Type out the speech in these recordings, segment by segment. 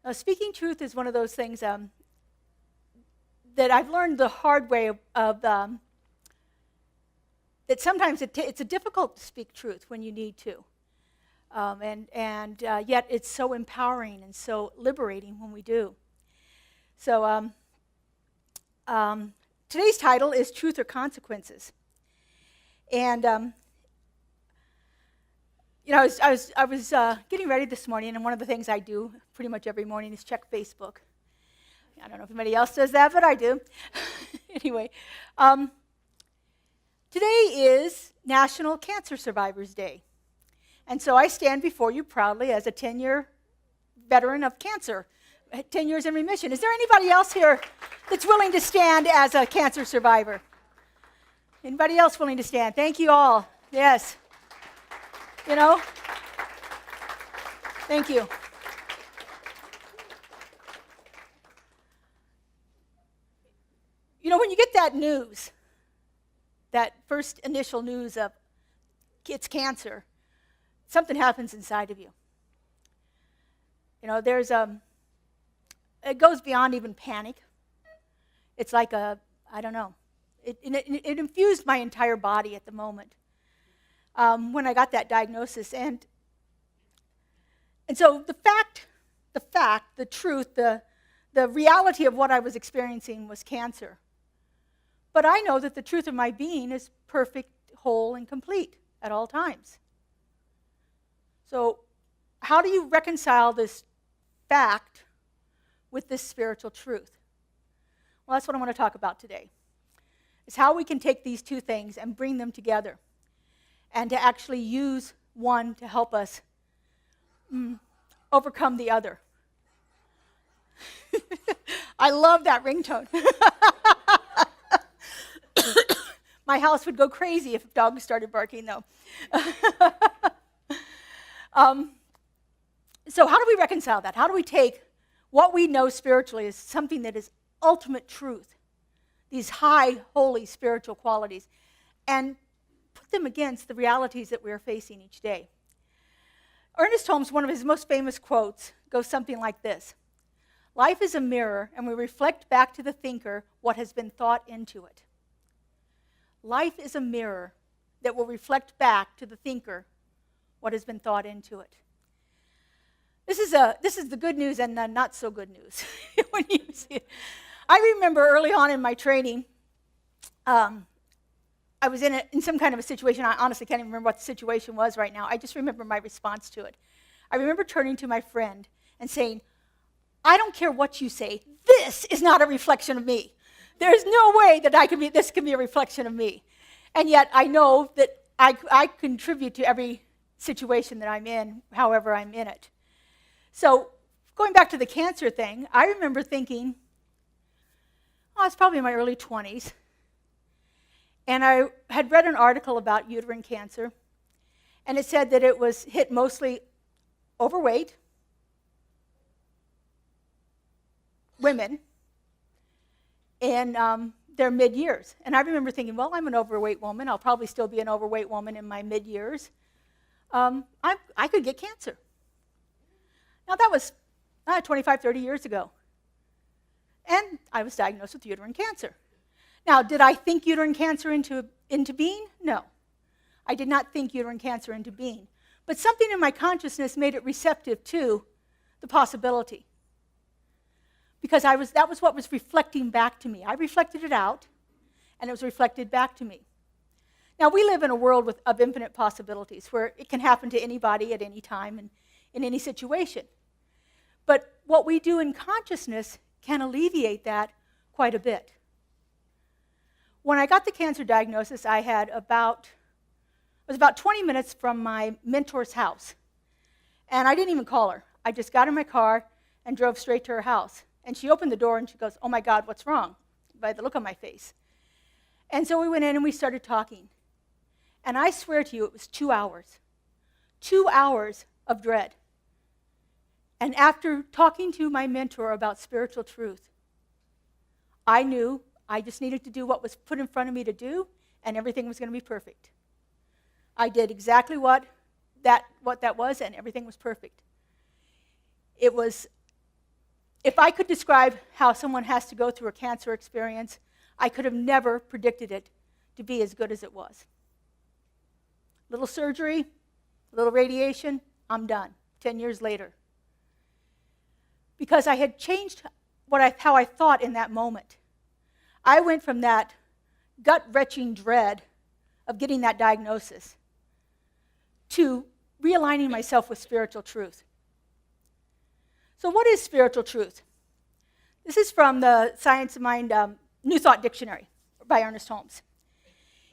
Now, speaking truth is one of those things that I've learned the hard way that sometimes it's difficult to speak truth when you need to. Yet it's so empowering and so liberating when we do. So today's title is Truth or Consequences. And I was getting ready this morning, and one of the things I do pretty much every morning is check Facebook. I don't know if anybody else does that, but I do. Anyway, today is National Cancer Survivors Day. And so I stand before you proudly as a 10-year veteran of cancer, 10 years in remission. Is there anybody else here that's willing to stand as a cancer survivor? Anybody else willing to stand? Thank you all. Yes. Thank you. When you get that news, that first initial news of it's cancer, something happens inside of you. It goes beyond even panic. It's like I don't know. It infused my entire body at the moment when I got that diagnosis. And so the truth, the reality of what I was experiencing was cancer. But I know that the truth of my being is perfect, whole, and complete at all times. So how do you reconcile this fact with this spiritual truth? Well, that's what I want to talk about today. Is how we can take these two things and bring them together and to actually use one to help us overcome the other. I love that ringtone. My house would go crazy if dogs started barking, though. So how do we reconcile that? How do we take what we know spiritually as something that is ultimate truth, these high, holy spiritual qualities, and put them against the realities that we are facing each day? Ernest Holmes, one of his most famous quotes, goes something like this: "Life is a mirror, and we reflect back to the thinker what has been thought into it." Life is a mirror that will reflect back to the thinker what has been thought into it. This is the good news and the not so good news when you see it. I remember early on in my training, I was in some kind of a situation. I honestly can't even remember what the situation was right now. I just remember my response to it. I remember turning to my friend and saying, "I don't care what you say. This is not a reflection of me. There's no way that this can be a reflection of me." And yet I know that I contribute to every situation that I'm in, however I'm in it. So going back to the cancer thing, I remember thinking, I was probably in my early 20s, and I had read an article about uterine cancer, and it said that it was hit mostly overweight women in their mid-years. And I remember thinking, well, I'm an overweight woman. I'll probably still be an overweight woman in my mid-years. I could get cancer. Now, that was 25, 30 years ago. And I was diagnosed with uterine cancer. Now, did I think uterine cancer into being? No. I did not think uterine cancer into being. But something in my consciousness made it receptive to the possibility. Because that was what was reflecting back to me. I reflected it out, and it was reflected back to me. Now, we live in a world of infinite possibilities where it can happen to anybody at any time and in any situation. But what we do in consciousness can alleviate that quite a bit. When I got the cancer diagnosis, I was about 20 minutes from my mentor's house. And I didn't even call her. I just got in my car and drove straight to her house. And she opened the door and she goes, "Oh my God, what's wrong?" by the look on my face. And so we went in and we started talking. And I swear to you, it was 2 hours. 2 hours of dread. And after talking to my mentor about spiritual truth, I knew I just needed to do what was put in front of me to do, and everything was going to be perfect. I did exactly what that was, and everything was perfect. It was If I could describe how someone has to go through a cancer experience, I could have never predicted it to be as good as it was. Little surgery, little radiation, I'm done, 10 years later. Because I had changed how I thought in that moment. I went from that gut-wrenching dread of getting that diagnosis to realigning myself with spiritual truth. So what is spiritual truth? This is from the Science of Mind New Thought Dictionary by Ernest Holmes.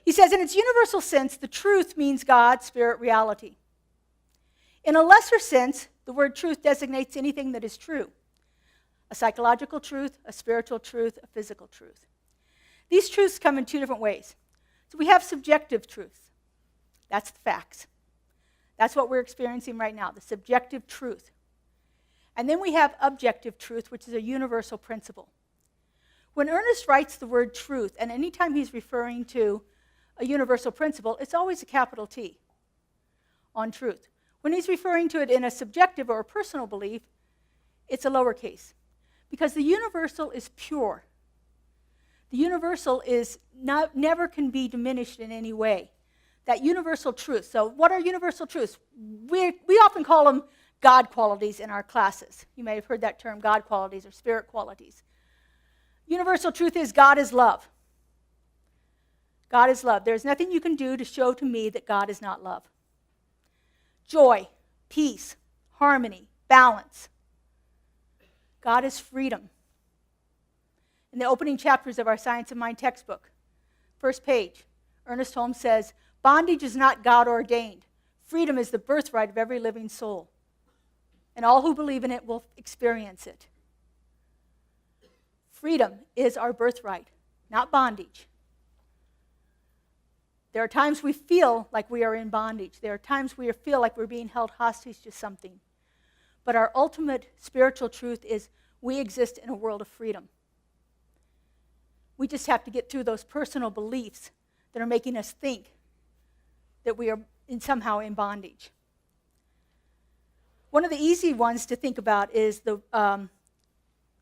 He says, in its universal sense, the truth means God, spirit, reality. In a lesser sense, the word truth designates anything that is true. A psychological truth, a spiritual truth, a physical truth. These truths come in two different ways. So we have subjective truth. That's the facts. That's what we're experiencing right now, the subjective truth. And then we have objective truth, which is a universal principle. When Ernest writes the word truth, and anytime he's referring to a universal principle, it's always a capital T on truth. When he's referring to it in a subjective or a personal belief, it's a lowercase. Because the universal is pure. The universal is never can be diminished in any way. That universal truth. So what are universal truths? We often call them God qualities in our classes. You may have heard that term, God qualities or spirit qualities. Universal truth is God is love. God is love. There's nothing you can do to show to me that God is not love. Joy, peace, harmony, balance. God is freedom. In the opening chapters of our Science of Mind textbook, first page, Ernest Holmes says, bondage is not God ordained. Freedom is the birthright of every living soul. And all who believe in it will experience it. Freedom is our birthright, not bondage. There are times we feel like we are in bondage. There are times we feel like we're being held hostage to something. But our ultimate spiritual truth is we exist in a world of freedom. We just have to get through those personal beliefs that are making us think that we are somehow in bondage. One of the easy ones to think about is the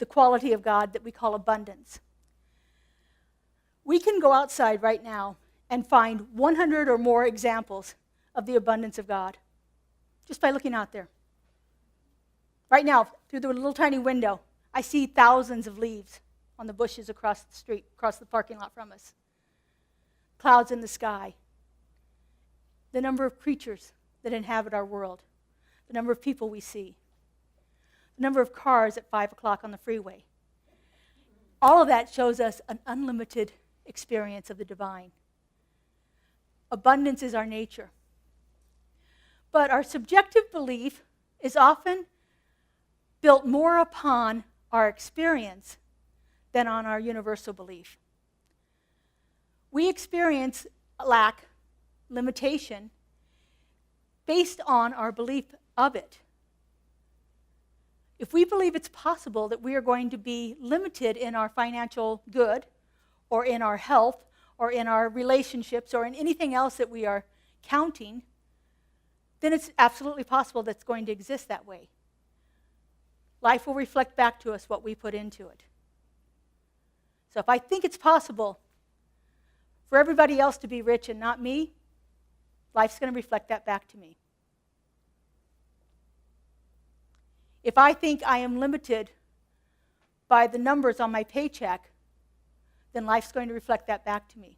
quality of God that we call abundance. We can go outside right now and find 100 or more examples of the abundance of God just by looking out there. Right now, through the little tiny window, I see thousands of leaves on the bushes across the street, across the parking lot from us. Clouds in the sky. The number of creatures that inhabit our world. The number of people we see. The number of cars at 5 o'clock on the freeway. All of that shows us an unlimited experience of the divine. Abundance is our nature. But our subjective belief is often built more upon our experience than on our universal belief. We experience lack, limitation, based on our belief of it. If we believe it's possible that we are going to be limited in our financial good, or in our health, or in our relationships, or in anything else that we are counting, then it's absolutely possible that it's going to exist that way. Life will reflect back to us what we put into it. So if I think it's possible for everybody else to be rich and not me, life's going to reflect that back to me. If I think I am limited by the numbers on my paycheck, then life's going to reflect that back to me.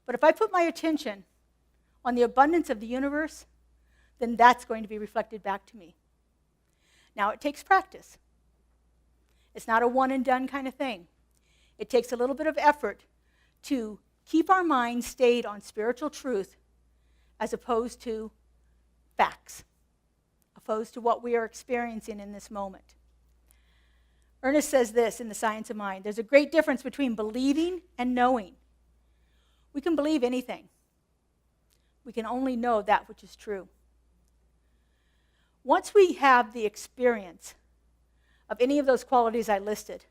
But if I put my attention on the abundance of the universe, then that's going to be reflected back to me. Now, it takes practice. It's not a one and done kind of thing. It takes a little bit of effort to keep our minds stayed on spiritual truth as opposed to facts, opposed to what we are experiencing in this moment. Ernest says this in The Science of Mind. There's a great difference between believing and knowing. We can believe anything. We can only know that which is true. Once we have the experience of any of those qualities I listed,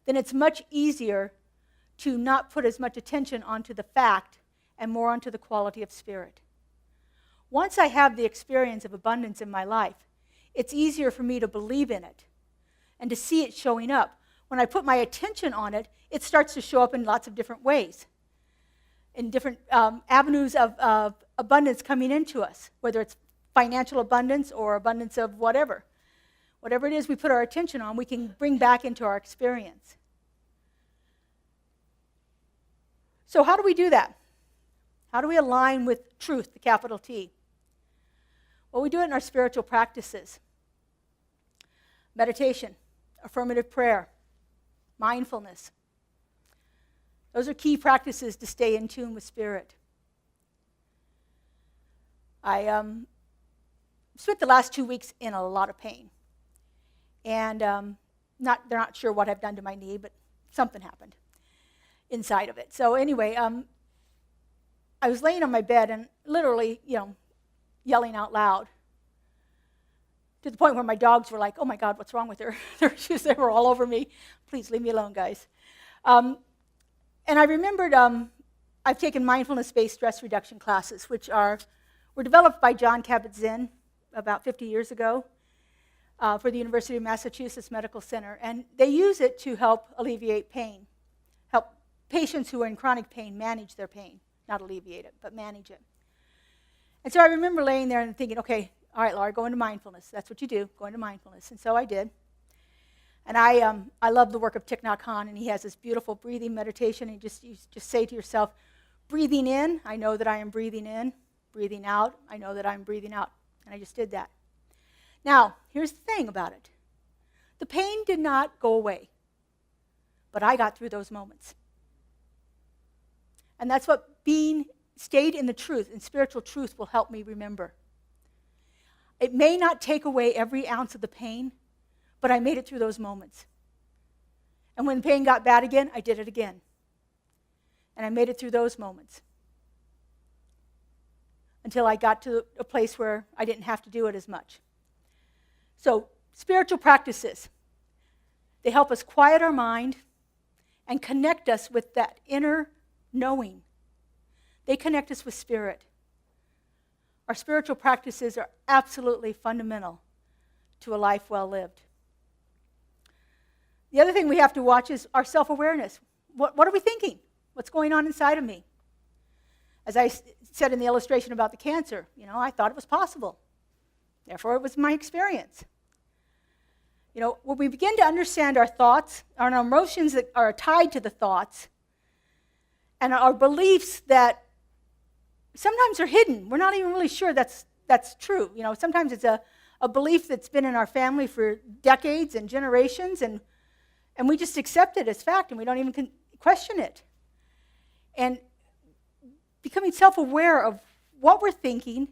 then it's much easier to not put as much attention onto the fact and more onto the quality of spirit. Once I have the experience of abundance in my life, it's easier for me to believe in it and to see it showing up. When I put my attention on it, it starts to show up in lots of different ways, in different avenues of abundance coming into us, whether it's financial abundance or abundance of whatever. Whatever it is we put our attention on, we can bring back into our experience. So how do we do that? How do we align with truth, the capital T? Well, we do it in our spiritual practices. Meditation, affirmative prayer, mindfulness. Those are key practices to stay in tune with spirit. I spent the last 2 weeks in a lot of pain. And they're not sure what I've done to my knee, but something happened inside of it. So anyway, I was laying on my bed and literally, yelling out loud, to the point where my dogs were like, "Oh my God, what's wrong with her?" They were all over me. Please leave me alone, guys. And I remembered I've taken mindfulness-based stress reduction classes, which were developed by John Kabat-Zinn about 50 years ago for the University of Massachusetts Medical Center. And they use it to help alleviate pain, help patients who are in chronic pain manage their pain, not alleviate it, but manage it. And so I remember laying there and thinking, okay, all right, Laura, go into mindfulness. That's what you do, go into mindfulness. And so I did. And I love the work of Thich Nhat Hanh, and he has this beautiful breathing meditation. And you just say to yourself, breathing in, I know that I am breathing in. Breathing out, I know that I'm breathing out. And I just did that. Now, here's the thing about it. The pain did not go away, but I got through those moments. And that's what being stayed in the truth, in spiritual truth, will help me remember. It may not take away every ounce of the pain, but I made it through those moments. And when pain got bad again, I did it again. And I made it through those moments until I got to a place where I didn't have to do it as much. So, spiritual practices, they help us quiet our mind and connect us with that inner knowing. They connect us with spirit. Our spiritual practices are absolutely fundamental to a life well lived. The other thing we have to watch is our self-awareness. What are we thinking? What's going on inside of me? As I said in the illustration about the cancer, I thought it was possible. Therefore, it was my experience. When we begin to understand our thoughts, our emotions that are tied to the thoughts, and our beliefs that sometimes are hidden. We're not even really sure that's true. Sometimes it's a belief that's been in our family for decades and generations, and we just accept it as fact, and we don't even question it. And becoming self-aware of what we're thinking,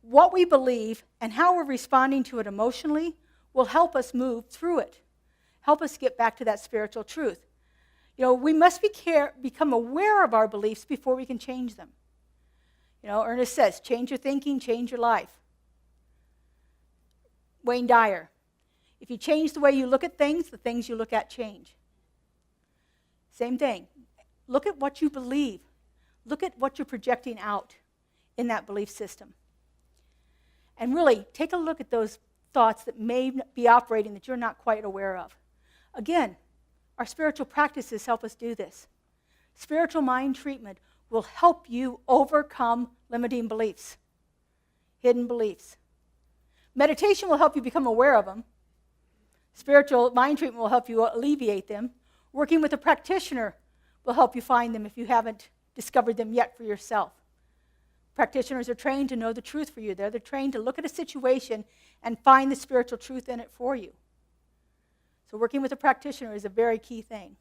what we believe, and how we're responding to it emotionally will help us move through it, help us get back to that spiritual truth. We must become aware of our beliefs before we can change them. Ernest says, change your thinking, change your life. Wayne Dyer, if you change the way you look at things, the things you look at change. Same thing. Look at what you believe. Look at what you're projecting out in that belief system. And really, take a look at those thoughts that may be operating that you're not quite aware of. Again, our spiritual practices help us do this. Spiritual mind treatment will help you overcome limiting beliefs, hidden beliefs. Meditation will help you become aware of them. Spiritual mind treatment will help you alleviate them. Working with a practitioner will help you find them if you haven't discovered them yet for yourself. Practitioners are trained to know the truth for you. They're trained to look at a situation and find the spiritual truth in it for you. So working with a practitioner is a very key thing.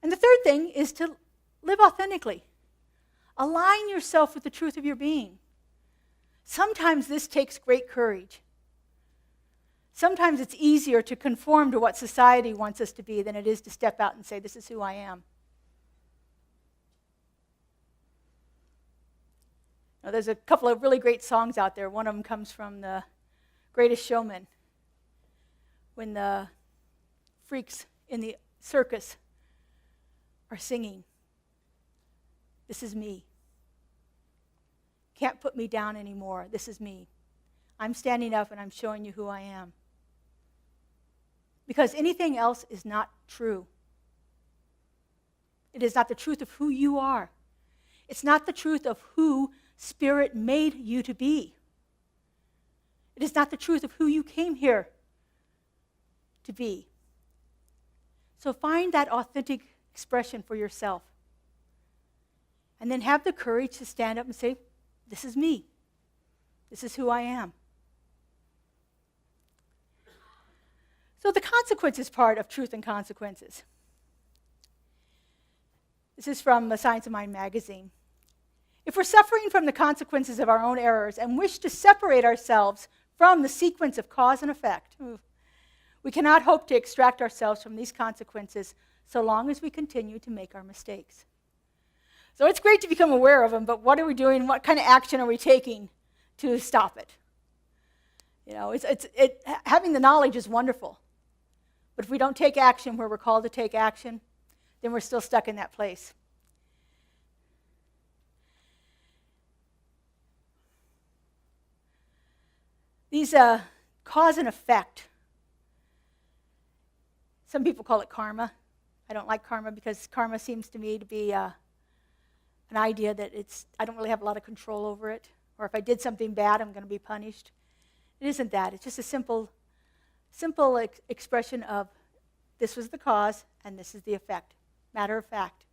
And the third thing is to live authentically. Align yourself with the truth of your being. Sometimes this takes great courage. Sometimes it's easier to conform to what society wants us to be than it is to step out and say, this is who I am. Now, there's a couple of really great songs out there. One of them comes from The Greatest Showman, when the freaks in the circus are singing, this is me. Can't put me down anymore. This is me. I'm standing up and I'm showing you who I am. because anything else is not true. It is not the truth of who you are. It's not the truth of who Spirit made you to be. It is not the truth of who you came here to be. So find that authentic expression for yourself. And then have the courage to stand up and say, this is me. This is who I am. So the consequences part of Truth and Consequences. This is from Science of Mind magazine. If we're suffering from the consequences of our own errors and wish to separate ourselves from the sequence of cause and effect, we cannot hope to extract ourselves from these consequences so long as we continue to make our mistakes. So it's great to become aware of them, but what are we doing? What kind of action are we taking to stop it? You know, having the knowledge is wonderful. But if we don't take action where we're called to take action, then we're still stuck in that place. These cause and effect, some people call it karma. I don't like karma because karma seems to me to be an idea that I don't really have a lot of control over it, or if I did something bad, I'm going to be punished. It isn't that. It's just a simple expression of this was the cause and this is the effect. Matter of fact.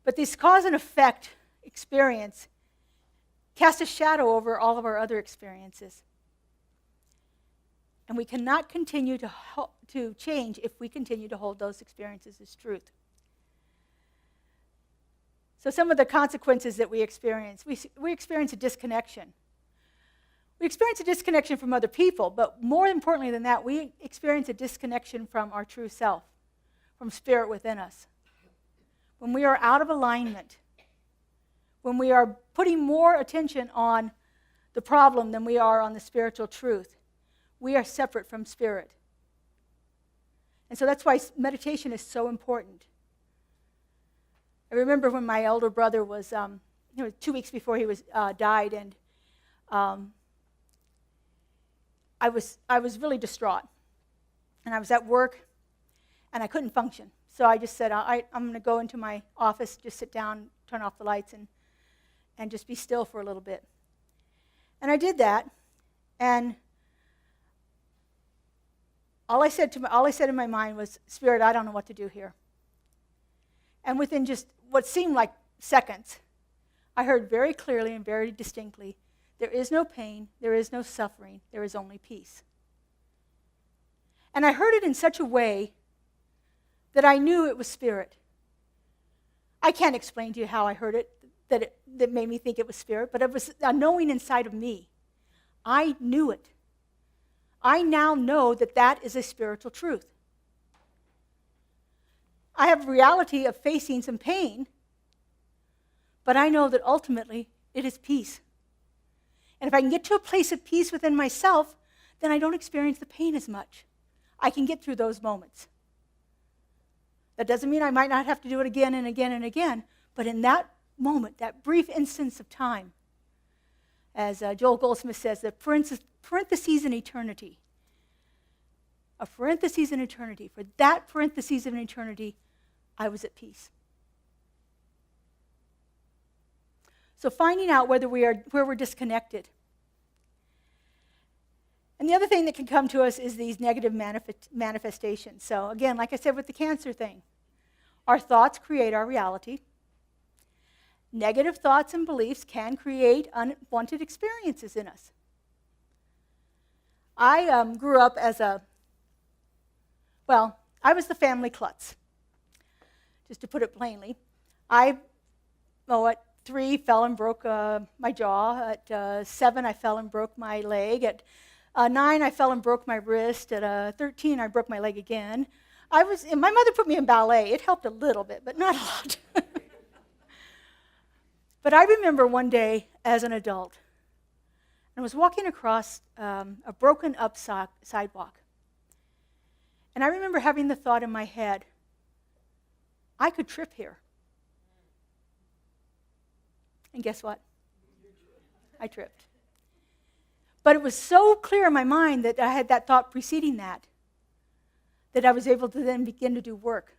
But this cause and effect experience casts a shadow over all of our other experiences. And we cannot continue to change if we continue to hold those experiences as truth. So some of the consequences that we experience a disconnection. We experience a disconnection from other people, but more importantly than that, we experience a disconnection from our true self, from Spirit within us. When we are out of alignment, when we are putting more attention on the problem than we are on the spiritual truth, we are separate from Spirit. And so that's why meditation is so important. I remember when my elder brother was, 2 weeks before he died, and I was really distraught. And I was at work, and I couldn't function. So I just said, I'm going to go into my office, just sit down, turn off the lights, and just be still for a little bit. And I did that, and all I said in my mind was, Spirit, I don't know what to do here. And within just what seemed like seconds, I heard very clearly and very distinctly, there is no pain, there is no suffering, there is only peace. And I heard it in such a way that I knew it was Spirit. I can't explain to you how I heard it, that made me think it was Spirit, but it was a knowing inside of me. I knew it. I now know that that is a spiritual truth. I have a reality of facing some pain, but I know that ultimately it is peace. And if I can get to a place of peace within myself, then I don't experience the pain as much. I can get through those moments. That doesn't mean I might not have to do it again and again and again, but in that moment, that brief instance of time, as Joel Goldsmith says, the parentheses in eternity. A parentheses in eternity. For that parentheses in eternity, I was at peace. So finding out where we're disconnected. And the other thing that can come to us is these negative manifestations. So again, like I said with the cancer thing, our thoughts create our reality. Negative thoughts and beliefs can create unwanted experiences in us. I grew up as I was the family klutz, just to put it plainly. At 3, fell and broke my jaw. At 7, I fell and broke my leg. At 9, I fell and broke my wrist. At 13, I broke my leg again. My mother put me in ballet. It helped a little bit, but not a lot. But I remember one day as an adult, I was walking across a broken up sidewalk. And I remember having the thought in my head, I could trip here. And guess what? I tripped. But it was so clear in my mind that I had that thought preceding that. that I was able to then begin to do work.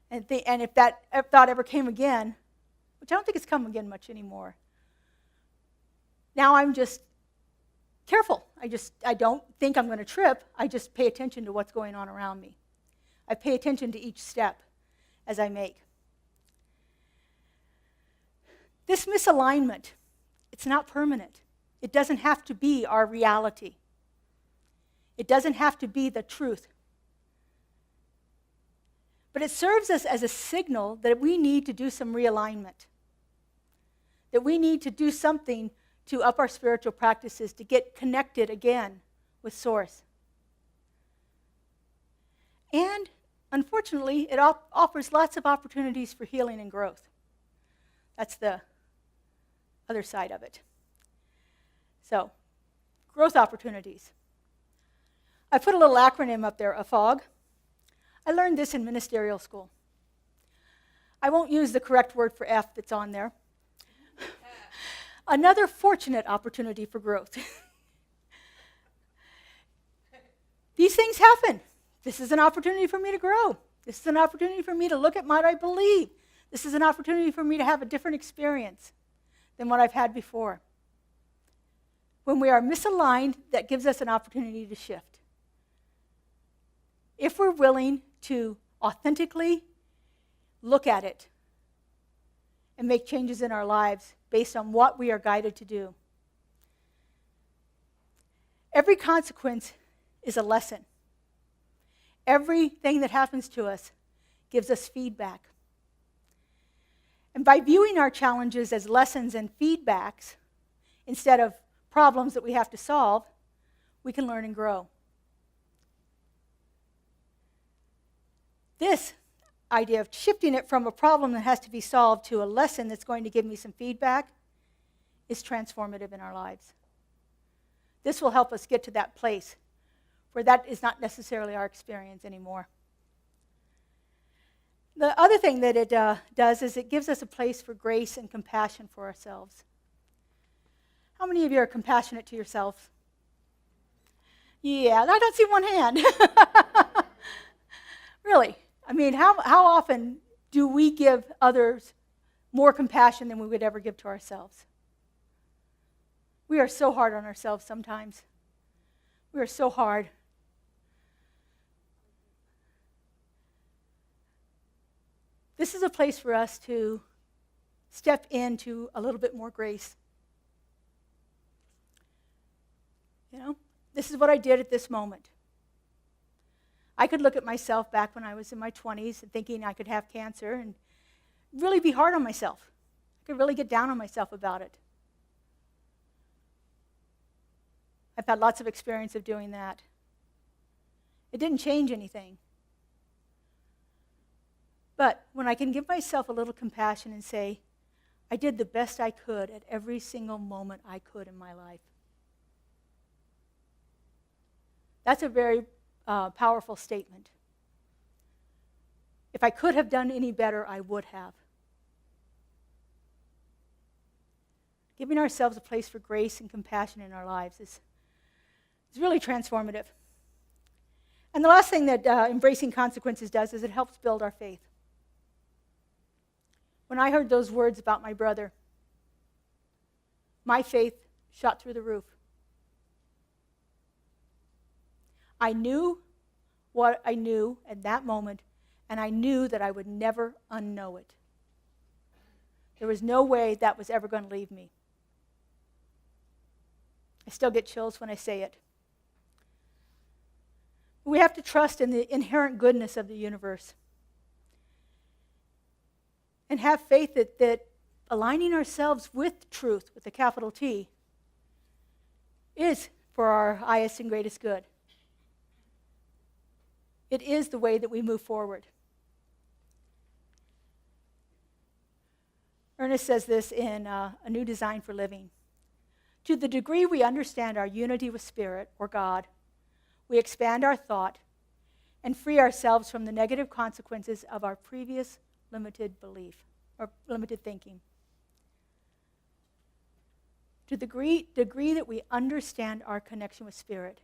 And if that thought ever came again, which I don't think it's come again much anymore, now I'm just careful. I don't think I'm going to trip. I just pay attention to what's going on around me. I pay attention to each step as I make. This misalignment, it's not permanent. It doesn't have to be our reality. It doesn't have to be the truth. But it serves us as a signal that we need to do some realignment, that we need to do something to up our spiritual practices, to get connected again with Source. And unfortunately, it offers lots of opportunities for healing and growth. That's the other side of it. So, growth opportunities. I put a little acronym up there, AFOG. I learned this in ministerial school. I won't use the correct word for F that's on there. Another fortunate opportunity for growth. These things happen. This is an opportunity for me to grow. This is an opportunity for me to look at what I believe. This is an opportunity for me to have a different experience than what I've had before. When we are misaligned, that gives us an opportunity to shift. If we're willing to authentically look at it and make changes in our lives based on what we are guided to do. Every consequence is a lesson. Everything that happens to us gives us feedback. And by viewing our challenges as lessons and feedbacks instead of problems that we have to solve, we can learn and grow. This idea of shifting it from a problem that has to be solved to a lesson that's going to give me some feedback is transformative in our lives. This will help us get to that place where that is not necessarily our experience anymore. The other thing that it does is it gives us a place for grace and compassion for ourselves. How many of you are compassionate to yourself? Yeah, I don't see one hand. Really. I mean, how often do we give others more compassion than we would ever give to ourselves? We are so hard on ourselves sometimes. We are so hard. This is a place for us to step into a little bit more grace. You know, this is what I did at this moment. I could look at myself back when I was in my 20s and thinking I could have cancer and really be hard on myself. I could really get down on myself about it. I've had lots of experience of doing that. It didn't change anything. But when I can give myself a little compassion and say, I did the best I could at every single moment I could in my life. That's a very powerful statement. If I could have done any better, I would have. Giving ourselves a place for grace and compassion in our lives is really transformative. And the last thing that embracing consequences does is it helps build our faith. When I heard those words about my brother, my faith shot through the roof. I knew what I knew at that moment, and I knew that I would never unknow it. There was no way that was ever going to leave me. I still get chills when I say it. We have to trust in the inherent goodness of the universe and have faith that aligning ourselves with truth, with a capital T, is for our highest and greatest good. It is the way that we move forward. Ernest says this in A New Design for Living. To the degree we understand our unity with Spirit, or God, we expand our thought and free ourselves from the negative consequences of our previous limited belief, or limited thinking. To the degree that we understand our connection with Spirit,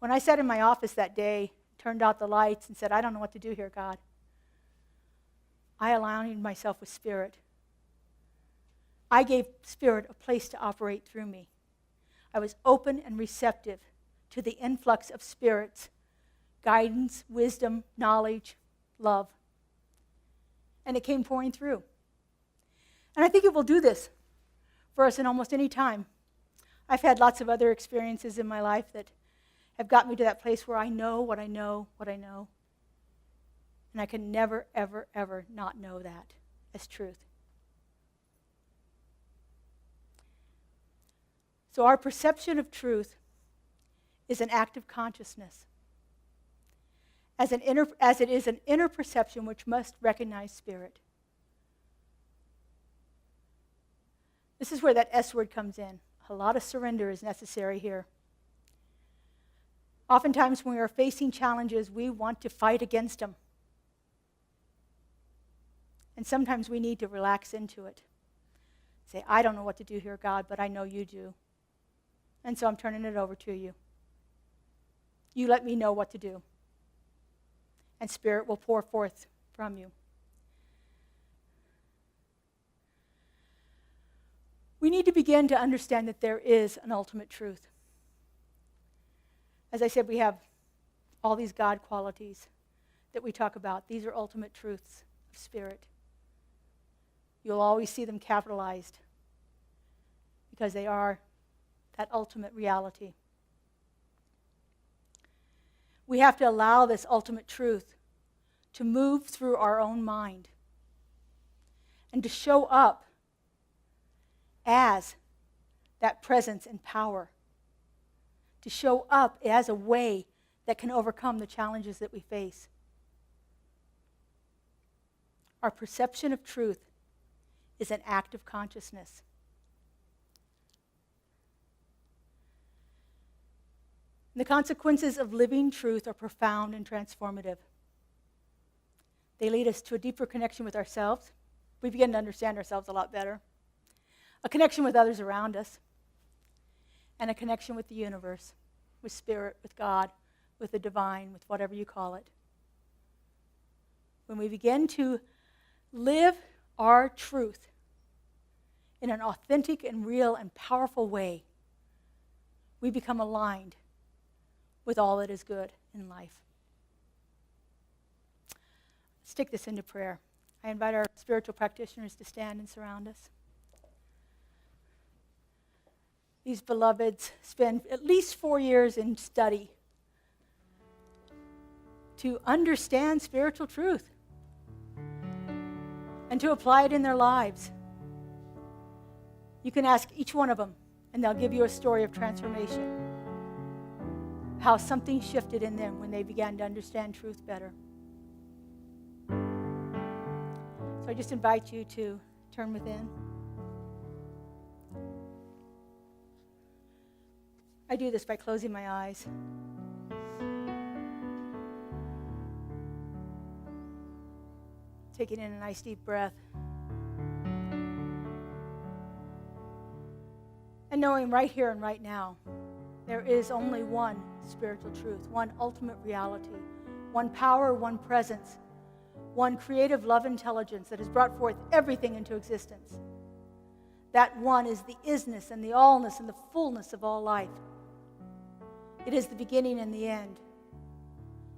When I sat in my office that day, turned out the lights, and said, I don't know what to do here, God, I aligned myself with Spirit. I gave Spirit a place to operate through me. I was open and receptive to the influx of Spirit's guidance, wisdom, knowledge, love. And it came pouring through. And I think it will do this for us in almost any time. I've had lots of other experiences in my life that have got me to that place where I know what I know, what I know. And I can never, ever, ever not know that as truth. So our perception of truth is an act of consciousness, as it is an inner perception which must recognize Spirit. This is where that S word comes in. A lot of surrender is necessary here. Oftentimes when we are facing challenges, we want to fight against them. And sometimes we need to relax into it. Say, I don't know what to do here, God, but I know you do. And so I'm turning it over to you. You let me know what to do. And Spirit will pour forth from you. We need to begin to understand that there is an ultimate truth. As I said, we have all these God qualities that we talk about. These are ultimate truths of Spirit. You'll always see them capitalized because they are that ultimate reality. We have to allow this ultimate truth to move through our own mind and to show up as that presence and power, to show up as a way that can overcome the challenges that we face. Our perception of truth is an act of consciousness. The consequences of living truth are profound and transformative. They lead us to a deeper connection with ourselves. We begin to understand ourselves a lot better. A connection with others around us. And a connection with the universe, with Spirit, with God, with the divine, with whatever you call it. When we begin to live our truth in an authentic and real and powerful way, we become aligned with all that is good in life. Let's take this into prayer. I invite our spiritual practitioners to stand and surround us. These beloveds spend at least 4 years in study to understand spiritual truth and to apply it in their lives. You can ask each one of them, and they'll give you a story of transformation. How something shifted in them when they began to understand truth better. So I just invite you to turn within. I do this by closing my eyes. Taking in a nice deep breath. And knowing right here and right now, there is only one spiritual truth, one ultimate reality, one power, one presence, one creative love intelligence that has brought forth everything into existence. That one is the isness and the allness and the fullness of all life. It is the beginning and the end,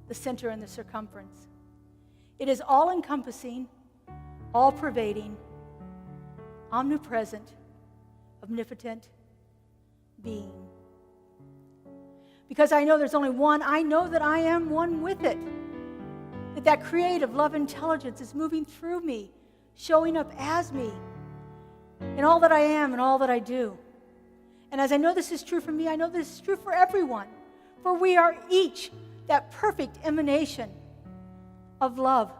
the center and the circumference. It is all-encompassing, all-pervading, omnipresent, omnipotent being. Because I know there's only one, I know that I am one with it. That creative love intelligence is moving through me, showing up as me in all that I am and all that I do. And as I know this is true for me, I know this is true for everyone. For we are each that perfect emanation of love,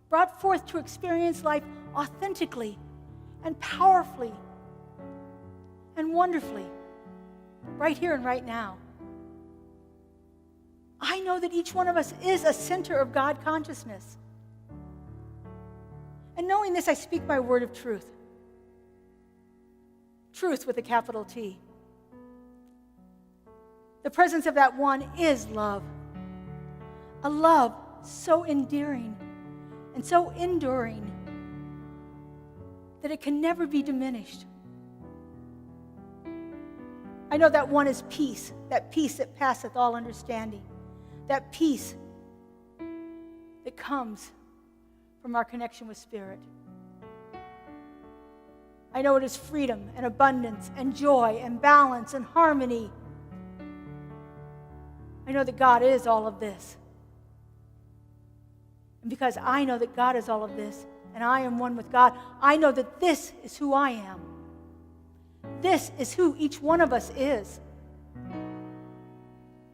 brought forth to experience life authentically and powerfully and wonderfully, right here and right now. I know that each one of us is a center of God consciousness. And knowing this, I speak my word of truth. Truth with a capital T. The presence of that one is love. A love so endearing and so enduring that it can never be diminished. I know that one is peace that passeth all understanding, that peace that comes from our connection with Spirit. I know it is freedom and abundance and joy and balance and harmony. I know that God is all of this. And because I know that God is all of this, and I am one with God, I know that this is who I am. This is who each one of us is.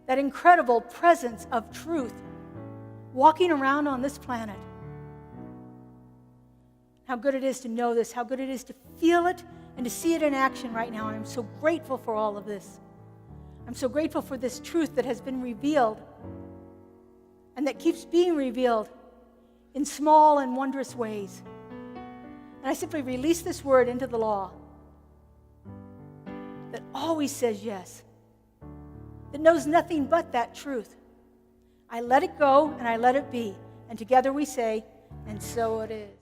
That incredible presence of truth walking around on this planet. How good it is to know this, how good it is to feel it and to see it in action right now. I'm so grateful for all of this. I'm so grateful for this truth that has been revealed and that keeps being revealed in small and wondrous ways. And I simply release this word into the law that always says yes, that knows nothing but that truth. I let it go and I let it be. And together we say, and so it is.